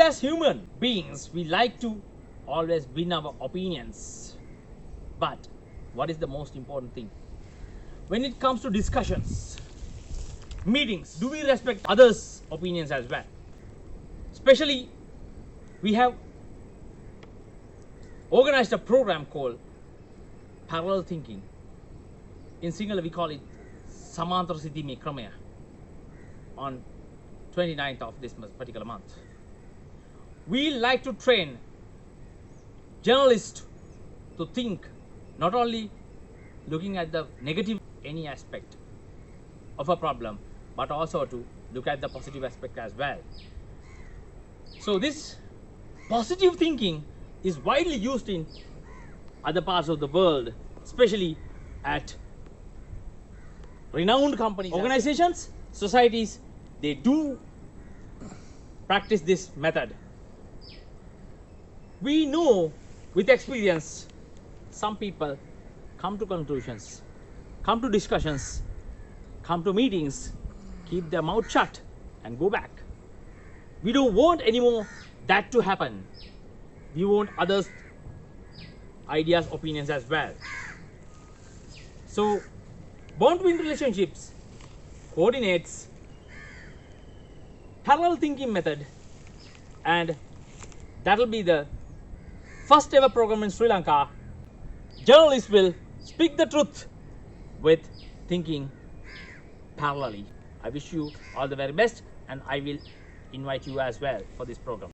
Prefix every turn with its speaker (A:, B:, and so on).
A: as human beings, we like to always win our opinions. But what is the most important thing? When it comes to discussions, meetings, do we respect others' opinions as well? Especially, we have organized a program called parallel thinking. In Sinhala, we call it Samantara Siddhime Kramaya on 29th of this particular month. We like to train journalists to think not only looking at the negative any aspect of a problem, but also to look at the positive aspect as well. So this positive thinking is widely used in other parts of the world, especially at renowned companies, organizations, societies. They do practice this method. We know with experience, some people come to conclusions, come to discussions, come to meetings, keep their mouth shut and go back. We don't want anymore that to happen. We want others' ideas, opinions as well. So, born to win relationships coordinates parallel thinking method, and that will be the first ever program in Sri Lanka. Journalists will speak the truth with thinking parallelly. I wish you all the very best, and I will invite you as well for this program.